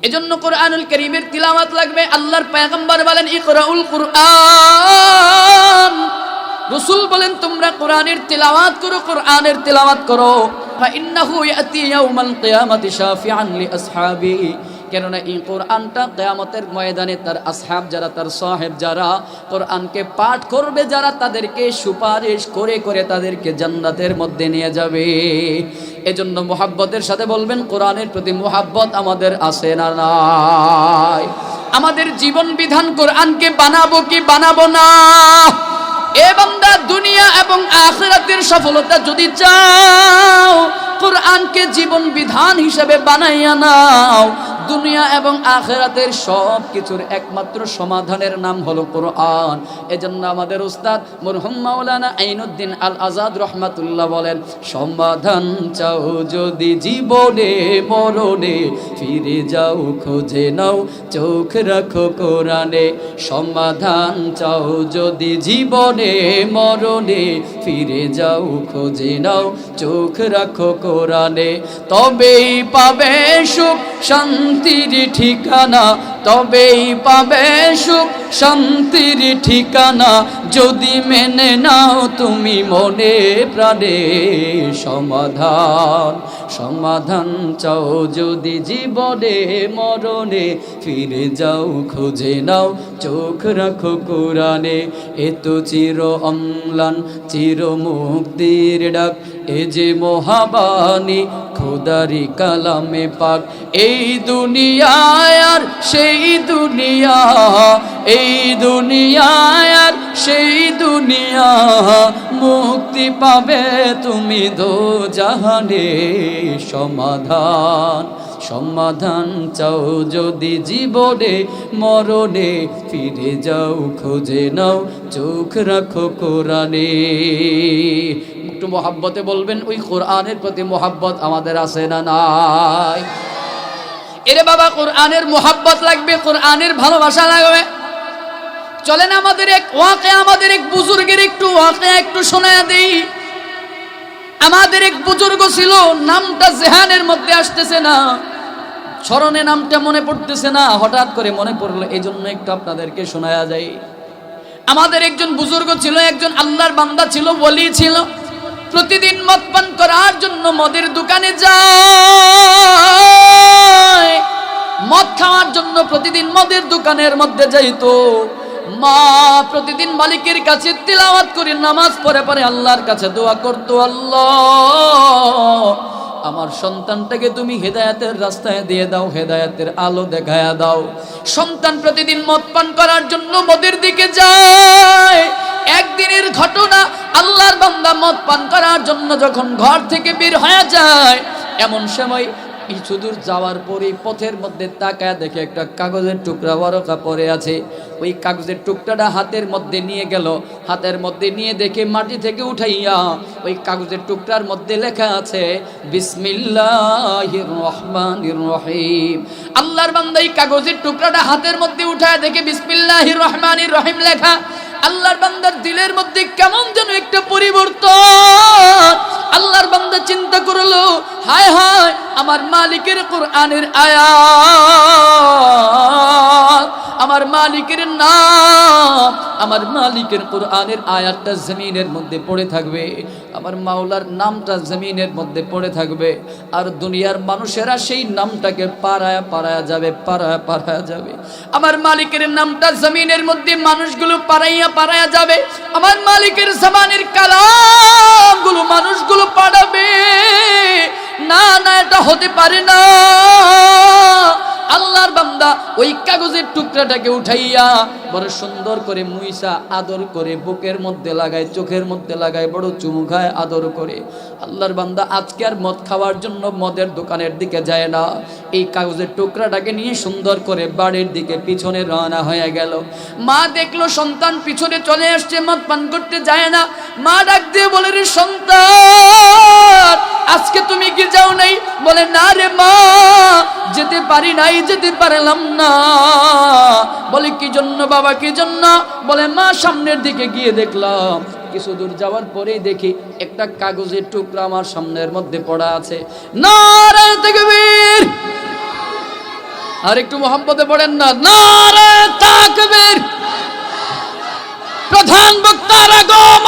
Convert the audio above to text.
এজন্য কোরআনুল কারীমের তিলাওয়াত লাগবে। আল্লাহর পয়গম্বর বলেন ইকরাউল কুরআন, রাসূল বলেন তোমরা কোরআনের তিলাওয়াত করো, কোরআনের তিলাওয়াত করো। ফা ইন্নাহু ইয়াতি ইয়াউমাল কিয়ামাতি শাফিআন লি আসহাবি, কেননা এই কোরআনটা কিয়ামতের ময়দানে তার আসহাব যারা, তার সাহেব যারা কোরআনকে পাঠ করবে, যারা তাদেরকে সুপারিশ করে করে তাদেরকে জান্নাতের মধ্যে নিয়ে যাবে। এজন্য মুহাব্বতের সাথে বলবেন কোরআনের প্রতি মুহাব্বত আমাদের আছে না নাই? আমাদের জীবন বিধান কোরআনকে বানাবো কি বানাবো না? এ বান্দা, দুনিয়া এবং আখিরাতের সফলতা যদি চাও, কোরআনকে জীবন বিধান হিসেবে বানাইয়া নাও। দুনিয়া এবং আখিরাতের সব কিছুর একমাত্র সমাধানের নাম হলো কোরআন। এজন্য আমাদের উস্তাদ মরহুম মাওলানা আইনুদ্দিন আল আজাদ রহমাতুল্লাহ বলেন, সমাধান চাও যদি জীবনে মরণে, ফিরে যাও খুঁজে নাও চোখ রাখো কোরআনে। সমাধান চাও যদি জীবনে মরণে, ফিরে যাও খুঁজে নাও চোখ রাখো কোরআনে। তবেই পাবে সুখ শান্তির ঠিকানা, তবেই পাবে সুখ শান্তির ঠিকানা, যদি মেনে নাও তুমি মনে প্রাণে। সমাধান, সমাধান চাও যদি জীবনে মরণে, ফিরে যাও খুঁজে নাও চোখ রাখো কোরআনে। এ তো চির অম্লান চির মুক্তির ডাক, এ যে মহাবাণী খোদারি কালামে পাক। এই দুনিয়ায় আর সেই দুনিয়া, এই দুনিয়ায় আর সেই দুনিয়া, মুক্তি পাবে তুমি দোজাহানে। সমাধান, সমাধান চাও যদি জীবনে মরণে, ফিরে যাও খুঁজে নাও চোখ রাখো কোরআনে। একটু মহাব্বতে বলবেন ওই কোরআনের প্রতি মহাব্বত আমাদের আছে না নাই? এরে বাবা, কোরআনের মহাব্বত লাগবে, কোরআনের ভালোবাসা লাগবে। চলেন আমাদের এক ওয়াকে, আমাদের এক বুজুর্গের একটু ওয়াকে একটু শোনায়া দেই। আমাদের এক বুজুর্গ ছিল, নামটা জেহানের মধ্যে আসতেছে না, স্মরণে নামটা মনে পড়তেছে না, হঠাৎ করে মনে পড়লো, এই জন্য একটু আপনাদেরকে শোনায়া যায়। আমাদের একজন বুজুর্গ ছিল, একজন আল্লাহর বান্দা ছিল, ওলি ছিল। প্রতিদিন মদ পান করার জন্য মদের দোকানে যায়, মদ খাওয়ার জন্য প্রতিদিন মদের দোকানের মধ্যে যাইতো। মা প্রতিদিন মালিকের কাছে তিলাওয়াত করে নামাজ পড়ে পড়ে আল্লাহর কাছে দোয়া করতো, আল্লাহ আমার সন্তানটাকে তুমি হেদায়েতের রাস্তায় দিয়ে দাও, হেদায়েতের আলো দেখায়া দাও। সন্তান প্রতিদিন মদ পান করার জন্য মদের দিকে যায়। একদিনের ঘটনা, আল্লাহর বান্দা মদ পান করার জন্য যখন ঘর থেকে বের হয়ে যায়, এমন সময় কিছু দূর যাওয়ার পরে পথের মধ্যে তাকায় দেখে একটা কাগজের টুকরা বরকা পড়ে আছে। ওই কাগজের টুকরাটা হাতের মধ্যে নিয়ে গেল, হাতের মধ্যে নিয়ে দেখে মাটি থেকে উঠাইয়া ওই কাগজের টুকরার মধ্যে লেখা আছে বিসমিল্লাহির রহমানির রহিম। আল্লাহর বান্দা এই কাগজের টুকরাটা হাতের মধ্যে উঠায় দেখে বিসমিল্লাহির রহমানির রহিম লেখা। আল্লাহর বান্দার দিলের মধ্যে কেমন যেন একটা পরিবর্তন। আল্লাহর বান্দা চিন্তা করলো, হায় হায়, আমার মালিকের কোরআনের আয়াত, আমার মালিকের নাম, আমার মালিকের কোরআনের আয়াতটা জমিনের মধ্যে পড়ে থাকবে, আমার মাওলার নামটা জমিনের মধ্যে পড়ে থাকবে। আর দুনিয়ার মানুষেরা সেই নামটাকে পাড়ায়া পাড়ায়া যাবে, পাড়ায়া পাড়ায়া যাবে। আমার মালিকের নামটা জমিনের মধ্যে মানুষগুলো পাড়াইয়া পাড়ায়া যাবে। আমার মালিকের জবানের কালামগুলো মানুষগুলো পাড়াবে। না না, এটা হতে পারে না। আল্লাহর বান্দা ওই কাগজের টুকরাটাকে উঠাইয়া বড় সুন্দর করে মুইসা আদর করে বুকের মধ্যে লাগায়, চোখের মধ্যে লাগায়, বড় চুমু খায় আদর করে। আল্লাহর বান্দা আজকে আর মদ খাওয়ার জন্য মদের দোকানের দিকে যায় না, এই কাগজের টুকরাটাকে নিয়ে সুন্দর করে বাড়ির দিকে পিছনে রওনা হয়ে গেল। মা দেখলো সন্তান পিছনে চলে আসছে, মদ পান করতে যায় না। মা ডাক দিয়ে বলে, রে সন্তান, আজকে তুমি কি যাও নাই? বলে, না রে মা, যেতে পারি নাই, যেতে পারলাম না। বলে, কি জন্য বাবা, কি জন্য? বলে, মা সামনের দিকে গিয়ে দেখলাম, কিছু দূর যাওয়ার পরেই দেখি একটা কাগজের টুকরা আমার সামনের মধ্যে পড়া আছে। নারে তাকবীর! আর একটু মোহাম্মদে পড়েন না, নারে তাকবীর। প্রধান বক্তার আগমন।